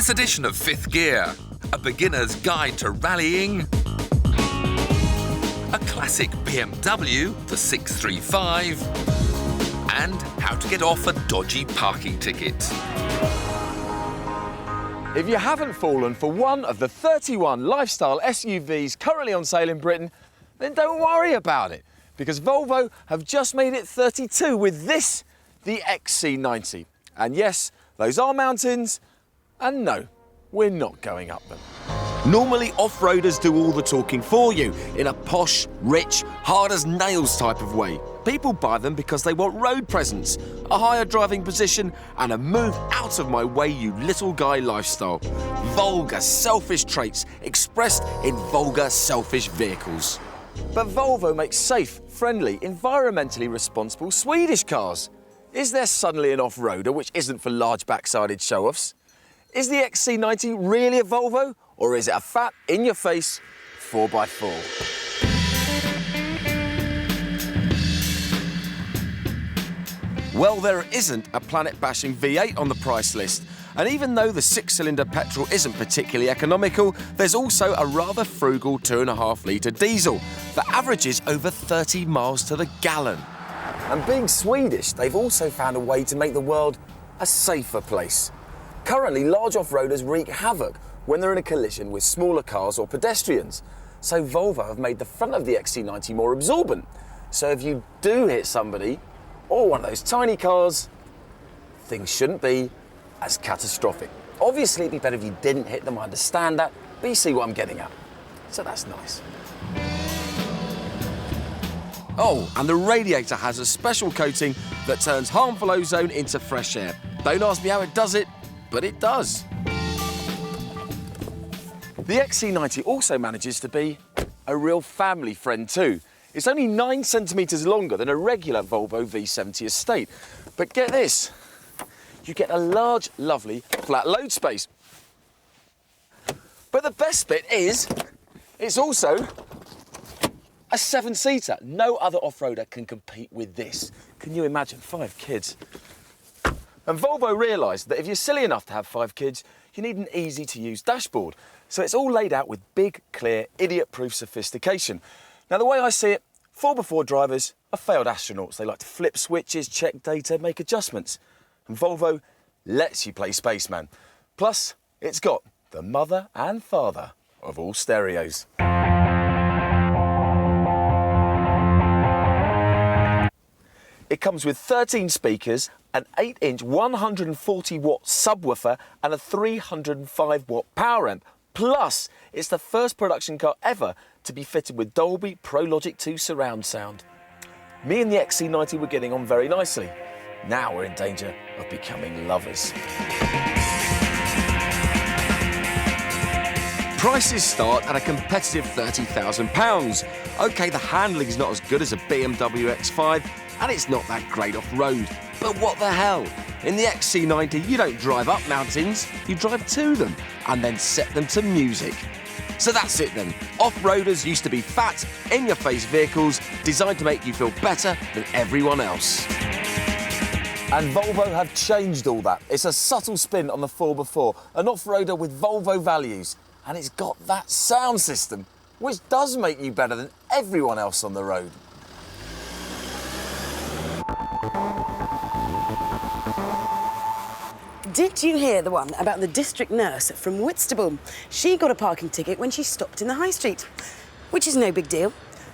this edition of Fifth Gear, a beginner's guide to rallying, a classic BMW, the 635, and how to get off a dodgy parking ticket. If you haven't fallen for one of the 31 lifestyle SUVs currently on sale in Britain, then don't worry about it, because Volvo have just made it 32 with this, the XC90. And yes, those are mountains, and no, we're not going up them. Normally, off-roaders do all the talking for you, in a posh, rich, hard-as-nails type of way. People buy them because they want road presence, a higher driving position, and a move out of my way, you little guy lifestyle. Vulgar, selfish traits expressed in vulgar, selfish vehicles. But Volvo makes safe, friendly, environmentally responsible Swedish cars. Is there suddenly an off-roader which isn't for large back-sided show-offs? Is the XC90 really a Volvo, or is it a fat, in-your-face 4x4? Well, there isn't a planet-bashing V8 on the price list. And even though the six-cylinder petrol isn't particularly economical, there's also a rather frugal 2.5-litre diesel that averages over 30 miles to the gallon. And being Swedish, they've also found a way to make the world a safer place. Currently, large off-roaders wreak havoc when they're in a collision with smaller cars or pedestrians. So Volvo have made the front of the XC90 more absorbent. So if you do hit somebody, or one of those tiny cars, things shouldn't be as catastrophic. Obviously, it'd be better if you didn't hit them, I understand that, but you see what I'm getting at. So that's nice. Oh, and the radiator has a special coating that turns harmful ozone into fresh air. Don't ask me how it does it, but it does. The XC90 also manages to be a real family friend too. It's only 9 centimetres longer than a regular Volvo V70 estate. But get this, you get a large, lovely, flat load space. But the best bit is, it's also a 7-seater. No other off-roader can compete with this. Can you imagine, 5 kids? And Volvo realised that if you're silly enough to have 5 kids, you need an easy-to-use dashboard. So it's all laid out with big, clear, idiot-proof sophistication. Now, the way I see it, 4x4 drivers are failed astronauts. They like to flip switches, check data, make adjustments. And Volvo lets you play spaceman. Plus, it's got the mother and father of all stereos. It comes with 13 speakers, an 8-inch 140-watt subwoofer and a 305-watt power amp. Plus, it's the first production car ever to be fitted with Dolby Pro Logic 2 surround sound. Me and the XC90 were getting on very nicely. Now we're in danger of becoming lovers. Prices start at a competitive £30,000. OK, the handling's not as good as a BMW X5, and it's not that great off-road. But what the hell? In the XC90, you don't drive up mountains, you drive to them, and then set them to music. So that's it then. Off-roaders used to be fat, in-your-face vehicles designed to make you feel better than everyone else. And Volvo have changed all that. It's a subtle spin on the 4x4, an off-roader with Volvo values. And it's got that sound system, which does make you better than everyone else on the road. Did you hear the one about the district nurse from Whitstable? She got a parking ticket when she stopped in the high street, which is no big deal,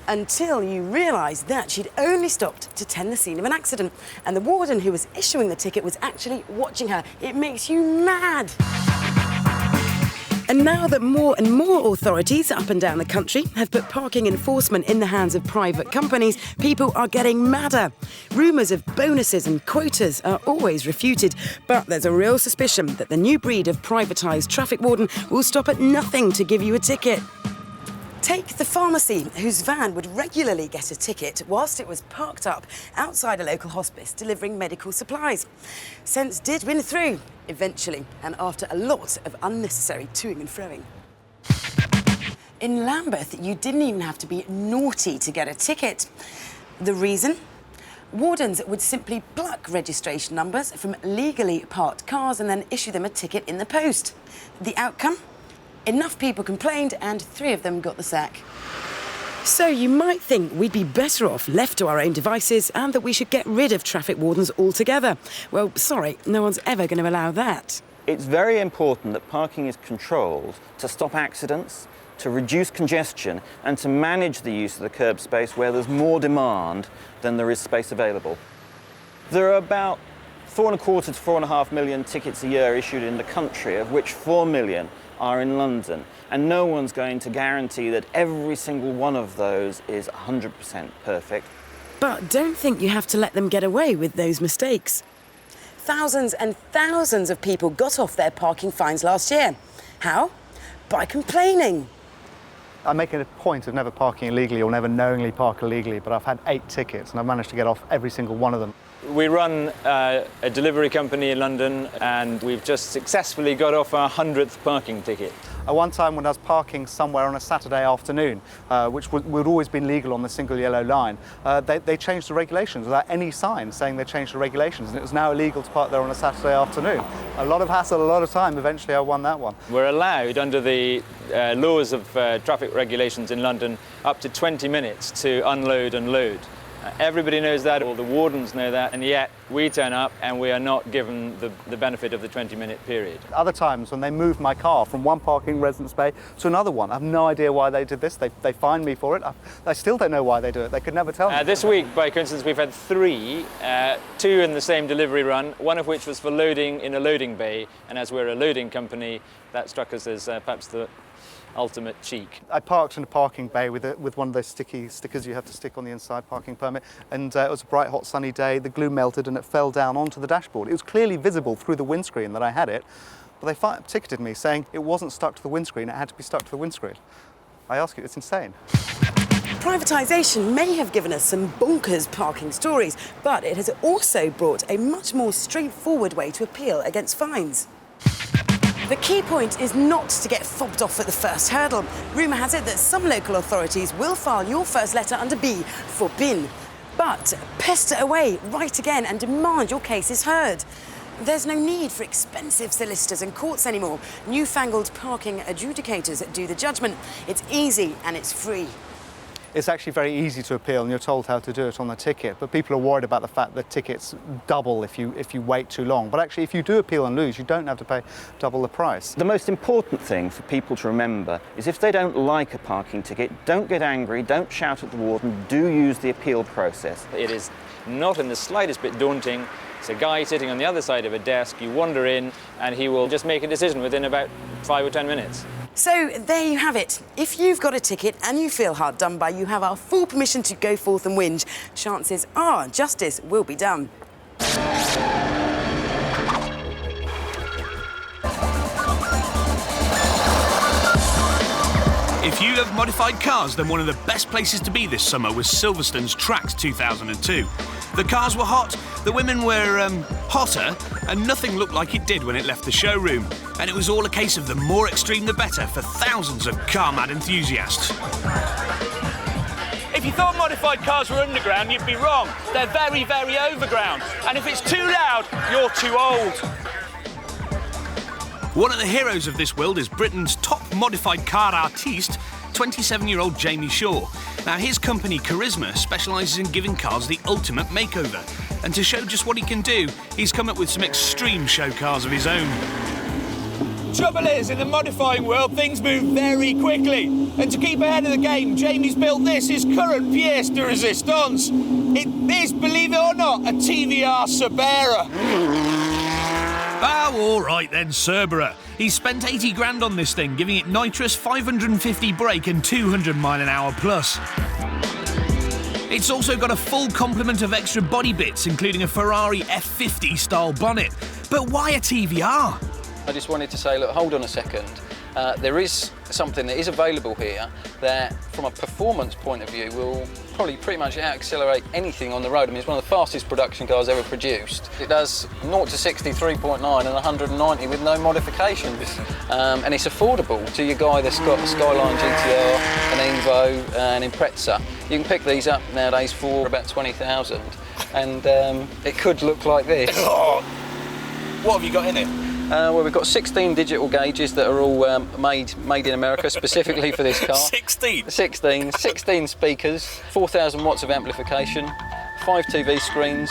until you realise that she'd only stopped to tend the scene of an accident, and the warden who was issuing the ticket was actually watching her. It makes you mad. And now that more and more authorities up and down the country have put parking enforcement in the hands of private companies, people are getting madder. Rumours of bonuses and quotas are always refuted, but there's a real suspicion that the new breed of privatised traffic warden will stop at nothing to give you a ticket. Take the pharmacy, whose van would regularly get a ticket whilst it was parked up outside a local hospice delivering medical supplies. Sense did win through, eventually, and after a lot of unnecessary toing and froing. In Lambeth, you didn't even have to be naughty to get a ticket. The reason? Wardens would simply pluck registration numbers from legally parked cars and then issue them a ticket in the post. The outcome? Enough people complained and 3 of them got the sack. So you might think we'd be better off left to our own devices and that we should get rid of traffic wardens altogether. Well, sorry, no one's ever going to allow that. It's very important that parking is controlled to stop accidents, to reduce congestion and to manage the use of the curb space where there's more demand than there is space available. There are about 4.25 to 4.5 million tickets a year issued in the country, of which 4 million are in London. And no one's going to guarantee that every single one of those is 100% perfect. But don't think you have to let them get away with those mistakes. Thousands and thousands of people got off their parking fines last year. How? By complaining. I make it a point of never parking illegally or never knowingly park illegally, but I've had 8 tickets and I've managed to get off every single one of them. We run a delivery company in London and we've just successfully got off our 100th parking ticket. At one time when I was parking somewhere on a Saturday afternoon, which would always been legal on the single yellow line, they changed the regulations without any sign saying they changed the regulations, and it was now illegal to park there on a Saturday afternoon. A lot of hassle, a lot of time. Eventually I won that one. We're allowed, under the laws of traffic regulations in London, up to 20 minutes to unload and load. Everybody knows that, all the wardens know that, and yet we turn up and we are not given the benefit of the 20-minute period. Other times when they moved my car from one parking residence bay to another one, I have no idea why they did this. They fined me for it. I still don't know why they do it. They could never tell me. This week, by coincidence, we've had 3, 2 in the same delivery run, one of which was for loading in a loading bay, and as we're a loading company, that struck us as perhaps the ultimate cheek. I parked in a parking bay with one of those stickers you have to stick on the inside, parking permit, and it was a bright, hot, sunny day. The glue melted and it fell down onto the dashboard. It was clearly visible through the windscreen that I had it, but they ticketed me saying it wasn't stuck to the windscreen, it had to be stuck to the windscreen. I ask you, it's insane. Privatisation may have given us some bonkers parking stories, but it has also brought a much more straightforward way to appeal against fines. The key point is not to get fobbed off at the first hurdle. Rumour has it that some local authorities will file your first letter under B for bin. But pester away, write again and demand your case is heard. There's no need for expensive solicitors and courts anymore. Newfangled parking adjudicators do the judgment. It's easy and it's free. It's actually very easy to appeal and you're told how to do it on the ticket, but people are worried about the fact that tickets double if you wait too long. But actually, if you do appeal and lose, you don't have to pay double the price. The most important thing for people to remember is if they don't like a parking ticket, don't get angry, don't shout at the warden, do use the appeal process. It is not in the slightest bit daunting. It's a guy sitting on the other side of a desk, you wander in and he will just make a decision within about 5 or 10 minutes. So there you have it. If you've got a ticket and you feel hard done by, you have our full permission to go forth and whinge. Chances are justice will be done. If you love modified cars, then one of the best places to be this summer was Silverstone's Tracks 2002. The cars were hot, the women were hotter, and nothing looked like it did when it left the showroom. And it was all a case of the more extreme the better for thousands of car-mad enthusiasts. If you thought modified cars were underground, you'd be wrong. They're very, very overground. And if it's too loud, you're too old. One of the heroes of this world is Britain's top modified car artiste, 27-year-old Jamie Shaw. Now, his company, Charisma, specialises in giving cars the ultimate makeover. And to show just what he can do, he's come up with some extreme show cars of his own. Trouble is, in the modifying world, things move very quickly. And to keep ahead of the game, Jamie's built this, his current pièce de résistance. It is, believe it or not, a TVR Cerbera. Oh, all right then, Cerbera. He's spent 80 grand on this thing, giving it nitrous, 550 brake and 200 mile an hour plus. It's also got a full complement of extra body bits, including a Ferrari F50 style bonnet. But why a TVR? I just wanted to say, look, hold on a second. There is something that is available here that, from a performance point of view, will probably pretty much out-accelerate anything on the road. I mean, it's one of the fastest production cars ever produced. It does 0 to 60 3.9 and 190 with no modifications. And it's affordable to your guy that's got a Skyline GTR, an Evo, an Impreza. You can pick these up nowadays for about 20,000. and it could look like this. What have you got in it? Well, we've got 16 digital gauges that are all made in America specifically for this car. 16? 16 speakers, 4,000 watts of amplification, 5 TV screens,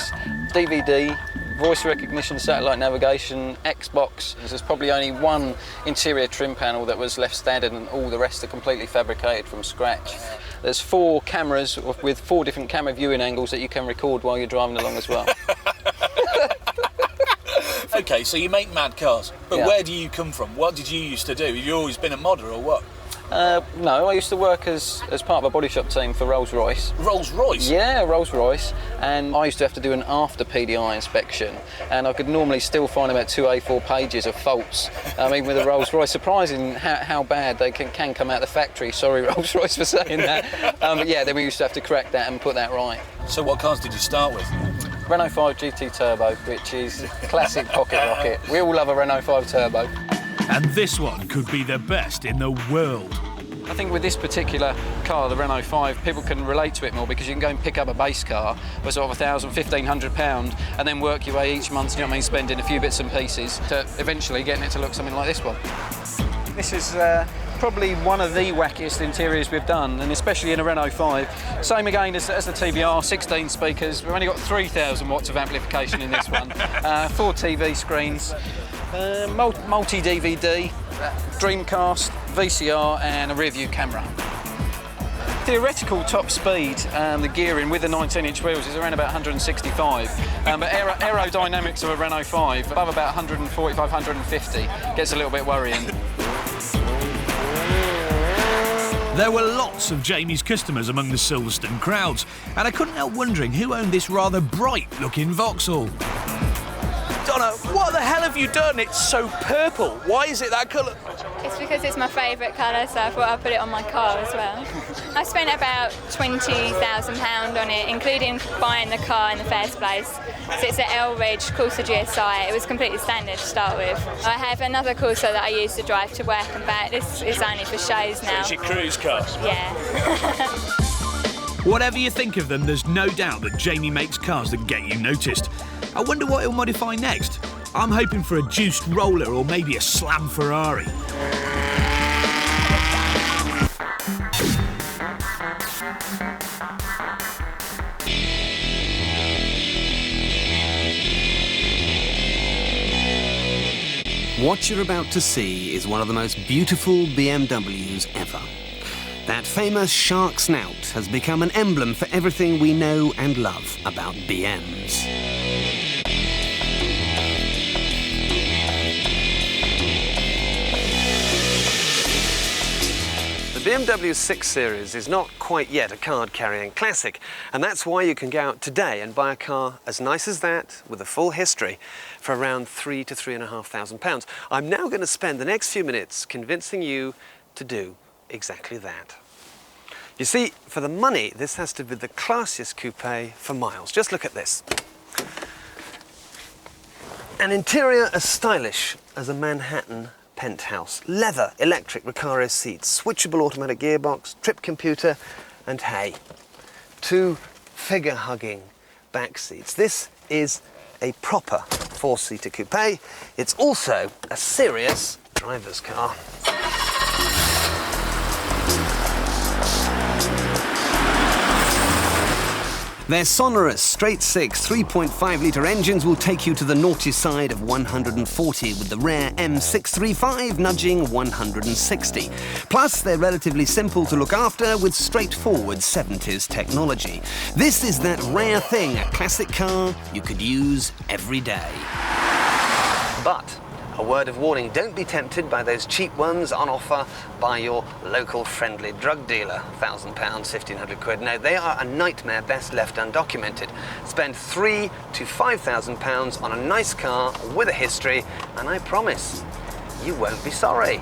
DVD, voice recognition, satellite navigation, Xbox. There's probably only one interior trim panel that was left standard, and all the rest are completely fabricated from scratch. There's 4 cameras with 4 different camera viewing angles that you can record while you're driving along as well. OK, so you make mad cars, but Yeah. where do you come from? What did you used to do? Have you always been a modder or what? No, I used to work as part of a body shop team for Rolls-Royce. Rolls-Royce? Yeah, Rolls-Royce, and I used to have to do an after PDI inspection, and I could normally still find about 2 A4 pages of faults. I mean, with a Rolls-Royce, surprising how bad they can come out the factory. Sorry, Rolls-Royce, for saying that. But yeah, then we used to have to correct that and put that right. So what cars did you start with? Renault 5 GT Turbo, which is classic pocket rocket. We all love a Renault 5 Turbo. And this one could be the best in the world. I think with this particular car, the Renault 5, people can relate to it more because you can go and pick up a base car for sort of £1,000, £1,500 and then work your way each month, you know what I mean, spending a few bits and pieces to eventually getting it to look something like this one. This is probably one of the wackiest interiors we've done, and especially in a Renault 5. Same again as the TVR, 16 speakers. We've only got 3,000 watts of amplification in this one, 4 TV screens, multi-DVD, Dreamcast, VCR and a rear view camera. Theoretical top speed, the gearing with the 19-inch wheels is around about 165, but aerodynamics of a Renault 5 above about 145, 150 gets a little bit worrying. There were lots of Jamie's customers among the Silverstone crowds, and I couldn't help wondering who owned this rather bright-looking Vauxhall. Donna, what the hell have you done? It's so purple. Why is it that colour? It's because it's my favourite colour, so I thought I'd put it on my car as well. I spent about £20,000 on it, including buying the car in the first place. So it's an L-Ridge Corsa GSI. It was completely standard to start with. I have another Corsa that I used to drive to work and back. This is only for shows now. It's your cruise car? Yeah. Whatever you think of them, there's no doubt that Jamie makes cars that get you noticed. I wonder what he'll modify next. I'm hoping for a juiced roller or maybe a slam Ferrari. What you're about to see is one of the most beautiful BMWs ever. That famous shark snout has become an emblem for everything we know and love about BMs. The BMW 6 Series is not quite yet a card-carrying classic, and that's why you can go out today and buy a car as nice as that, with a full history, for around £3,000 to £3,500. I'm now going to spend the next few minutes convincing you to do exactly that. You see, for the money, this has to be the classiest coupe for miles. Just look at this. An interior as stylish as a Manhattan penthouse. Leather, electric Recaro seats, switchable automatic gearbox, trip computer, and hey, 2 figure-hugging back seats. This is a proper 4-seater coupe. It's also a serious driver's car. Their sonorous straight-six 3.5-litre engines will take you to the naughty side of 140, with the rare M635 nudging 160. Plus, they're relatively simple to look after with straightforward 70s technology. This is that rare thing, a classic car you could use every day. But a word of warning, don't be tempted by those cheap ones on offer by your local friendly drug dealer. £1,000, £1,500. No, they are a nightmare best left undocumented. Spend £3,000 to £5,000 on a nice car with a history, and I promise, you won't be sorry.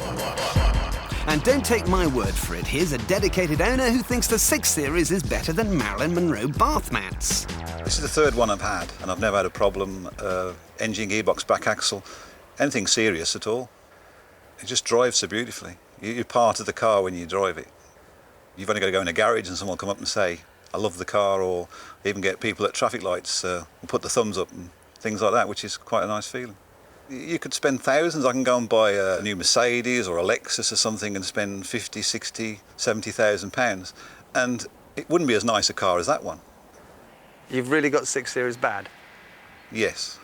And don't take my word for it. Here's a dedicated owner who thinks the 6 Series is better than Marilyn Monroe bath mats. This is the third one I've had, and I've never had a problem. Engine, gearbox, back axle, anything serious at all. It just drives so beautifully. You're part of the car when you drive it. You've only got to go in a garage and someone will come up and say, I love the car, or even get people at traffic lights and put the thumbs up and things like that, which is quite a nice feeling. You could spend thousands. I can go and buy a new Mercedes or a Lexus or something and spend 50, 60, 70,000 pounds, and it wouldn't be as nice a car as that one. You've really got 6 Series bad? Yes,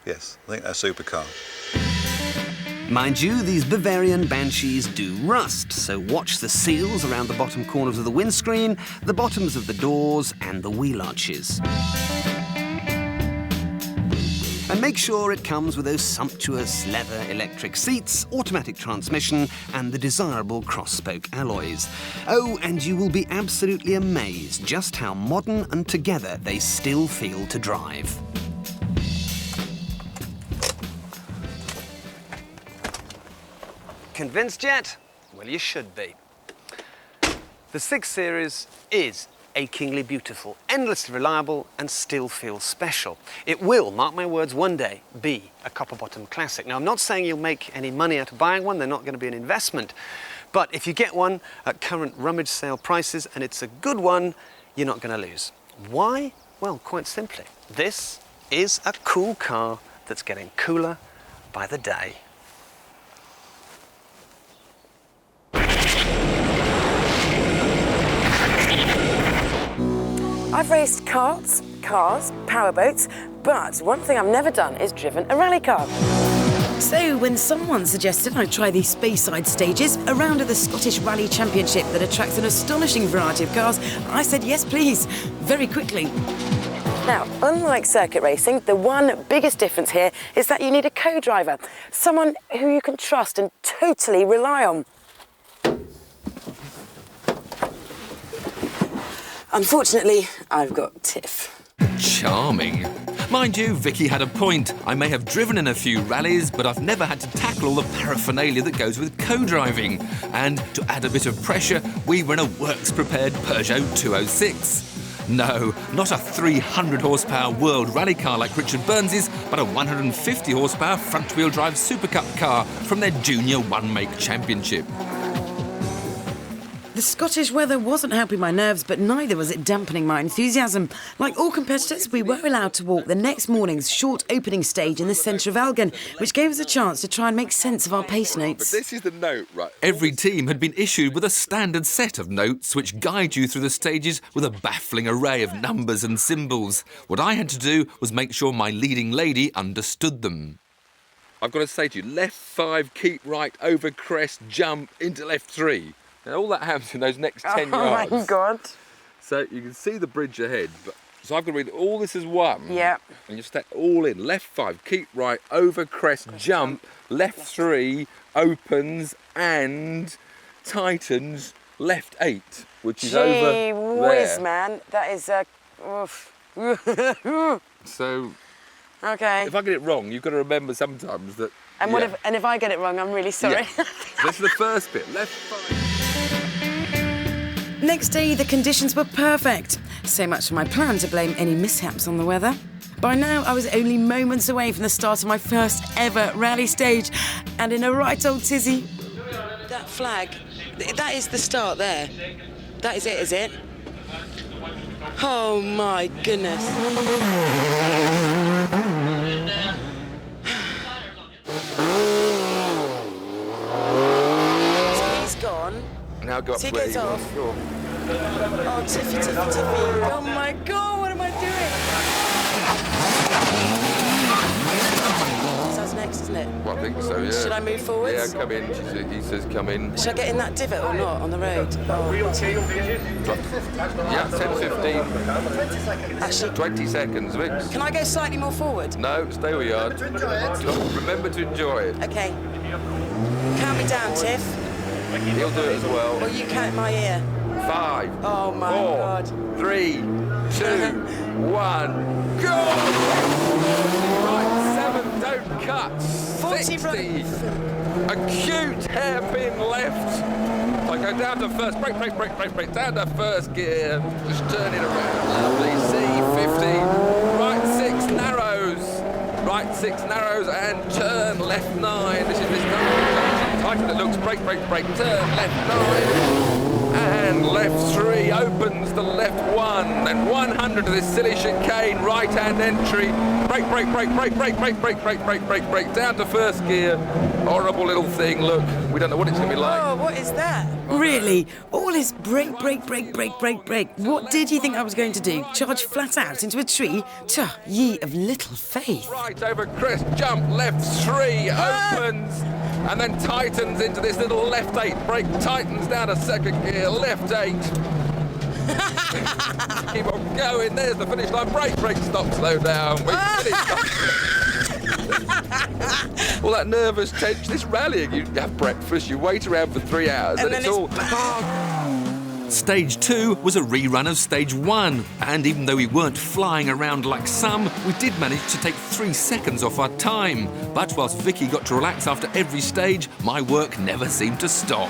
yes, I think they're a supercar. Mind you, these Bavarian Banshees do rust, so watch the seals around the bottom corners of the windscreen, the bottoms of the doors and the wheel arches. And make sure it comes with those sumptuous leather electric seats, automatic transmission and the desirable cross-spoke alloys. Oh, and you will be absolutely amazed just how modern and together they still feel to drive. Convinced yet? Well, you should be. The 6 Series is achingly beautiful, endlessly reliable and still feels special. It will, mark my words, one day be a copper-bottom classic. Now, I'm not saying you'll make any money out of buying one, they're not going to be an investment, but if you get one at current rummage sale prices and it's a good one, you're not going to lose. Why? Well, quite simply, this is a cool car that's getting cooler by the day. I've raced karts, cars, powerboats, but one thing I've never done is driven a rally car. So when someone suggested I try the Speyside Stages, a round of the Scottish Rally Championship that attracts an astonishing variety of cars, I said yes please, very quickly. Now, unlike circuit racing, the one biggest difference here is that you need a co-driver, someone who you can trust and totally rely on. Unfortunately, I've got Tiff. Charming. Mind you, Vicki had a point. I may have driven in a few rallies, but I've never had to tackle all the paraphernalia that goes with co-driving. And to add a bit of pressure, we were in a works-prepared Peugeot 206. No, not a 300 horsepower world rally car like Richard Burns's, but a 150 horsepower front-wheel drive Super Cup car from their Junior One-Make Championship. The Scottish weather wasn't helping my nerves, but neither was it dampening my enthusiasm. Like all competitors, we were allowed to walk the next morning's short opening stage in the centre of Elgin, which gave us a chance to try and make sense of our pace notes. But this is the note, right? Every team had been issued with a standard set of notes which guide you through the stages with a baffling array of numbers and symbols. What I had to do was make sure my leading lady understood them. I've got to say to you, left 5, keep right, over crest, jump, into left 3. And all that happens in those next 10 yards. Oh my God. So you can see the bridge ahead. So I've got to read all this as one. Yeah. And you step all in. Left 5, keep right, over crest, jump, left 3, opens and tightens, left 8, which is over there. Whiz, man. That is oof. So Okay. if I get it wrong, you've got to remember sometimes that... And, and if I get it wrong, I'm really sorry. Yeah. This is the first bit. Left 5. Next day, the conditions were perfect. So much for my plan to blame any mishaps on the weather. By now, I was only moments away from the start of my first ever rally stage. And in a right old tizzy... That flag, that is the start there. That is it, is it? Oh, my goodness. So he's gone. Now go up So he where gets you want. off. Sure. Oh, Tiffy, Tiffy, Tiffy. Oh, my God, what am I doing? Sounds next, isn't it? Well, I think so, yeah. Should I move forwards? Yeah, come in. He says come in. Should I get in that divot or not on the road? Oh. Yeah, 10, 15. Actually, 20 seconds, Vix. can I go slightly more forward? No, stay where you are. Remember to enjoy it. Okay. Count me down, Tiff. He'll do it as well. Or you count my ear. 5, Oh, my 4, God. 3, 2, 1, go! Right, 7, don't cut. 40 60. Acute hairpin left. I go down to first, brake, down to first gear. Just turn it around, lovely. C50. Right 6 narrows. Right 6 narrows and turn left 9. This is this tighten it looks, brake, turn left 9. And left 3, open. opens the left one, then 100 to this silly chicane, right-hand entry, brake, down to first gear. Horrible little thing, look. We don't know what it's going to be like. Oh, what is that? Really? All this brake. What did you think I was going to do? Charge flat out into a tree? Tuh, ye of little faith. Right over crest, jump, left 3, opens, and then tightens into this little left 8, brake tightens down to second gear, left 8. Keep on going, there's the finish line, brake, stop, slow down, we finished. All that nervous tension, this rallying, you have breakfast, you wait around for 3 hours, and it's all... Stage 2 was a rerun of Stage 1, and even though we weren't flying around like some, we did manage to take 3 seconds off our time. But whilst Vicki got to relax after every stage, my work never seemed to stop.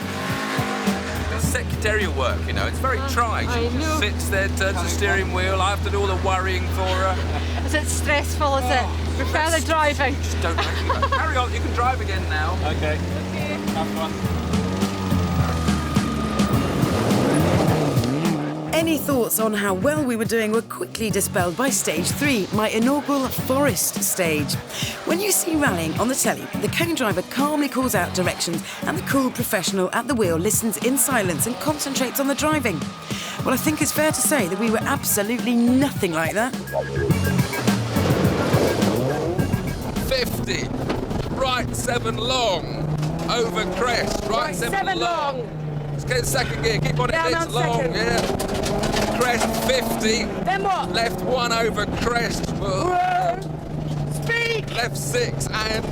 It's secretarial work, you know, it's very trying. She just sits there, turns the steering wheel, I have to do all the worrying for her. Is it stressful, is it? Prefer the driving? Just don't make me. Carry on, you can drive again now. Okay. Have fun. Any thoughts on how well we were doing were quickly dispelled by Stage 3, my inaugural forest stage. When you see rallying on the telly, the cone driver calmly calls out directions and the cool professional at the wheel listens in silence and concentrates on the driving. Well, I think it's fair to say that we were absolutely nothing like that. 50, right 7 long, over crest, right 7 long. Let's get in second gear, keep on it, it's long, second. Yeah. Crest 50. Then what? Left 1 over crest. Whoa. Speed. Left 6 and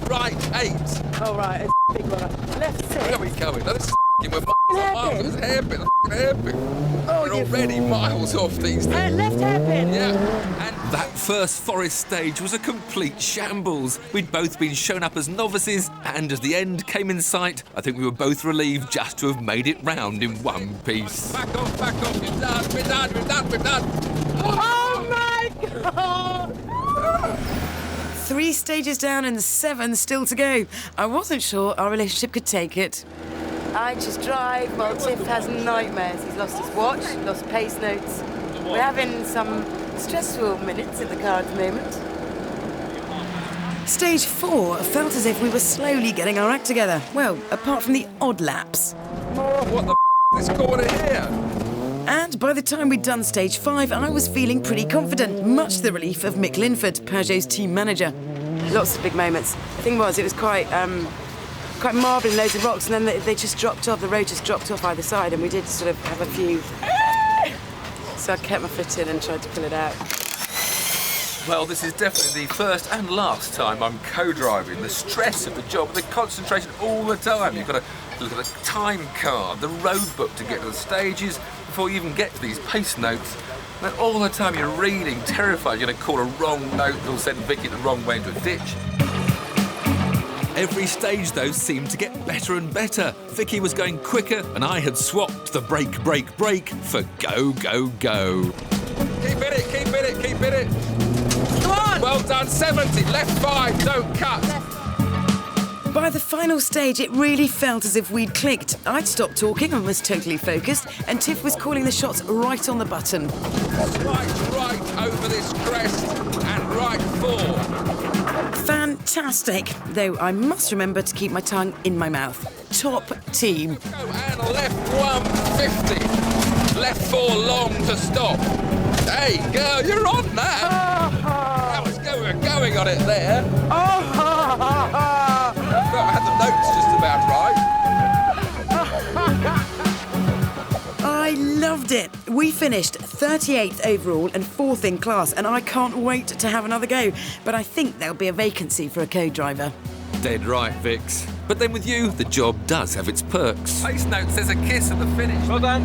right 8. Oh, right, it's a big one. Left 6. Where are we going? No, this is we're miles. It's hairpin, hairpin. Oh, we're already miles off these things. Left hairpin. Yeah. And that first forest stage was a complete shambles. We'd both been shown up as novices, and as the end came in sight, I think we were both relieved just to have made it round in one piece. Back off, we're done. Oh my God! 3 stages down and 7 still to go. I wasn't sure our relationship could take it. I just drive while Tiff has nightmares. He's lost his watch, lost pace notes. We're having some stressful minutes in the car at the moment. Stage 4 felt as if we were slowly getting our act together. Well, apart from the odd laps. What the is going on here? And by the time we'd done Stage 5, I was feeling pretty confident, much to the relief of Mick Linford, Peugeot's team manager. Lots of big moments. The thing was, it was quite marbling, loads of rocks, and then they just dropped off, the road just dropped off either side, and we did sort of have a few. So I kept my foot in and tried to pull it out. Well, this is definitely the first and last time I'm co-driving. The stress of the job, the concentration all the time. You've got to look at the time card, the road book to get to the stages before you even get to these pace notes. And then all the time you're reading, terrified you're going to call a wrong note that'll send Vicki the wrong way into a ditch. Every stage, though, seemed to get better and better. Vicki was going quicker, and I had swapped the brake for go. Keep in it. Come on! Well done, 70, left 5, don't cut. By the final stage, it really felt as if we'd clicked. I'd stopped talking and was totally focused, and Tiff was calling the shots right on the button. Right over this crest, and right 4. Fantastic, though I must remember to keep my tongue in my mouth. Top team. And left 150, left 4 long to stop. Hey, girl, you're on that. That was going on it there. I had the notes just about right. I loved it. We finished 38th overall and 4th in class, and I can't wait to have another go. But I think there'll be a vacancy for a co-driver. Dead right, Vix. But then with you, the job does have its perks. Pace note says a kiss at the finish. Well done.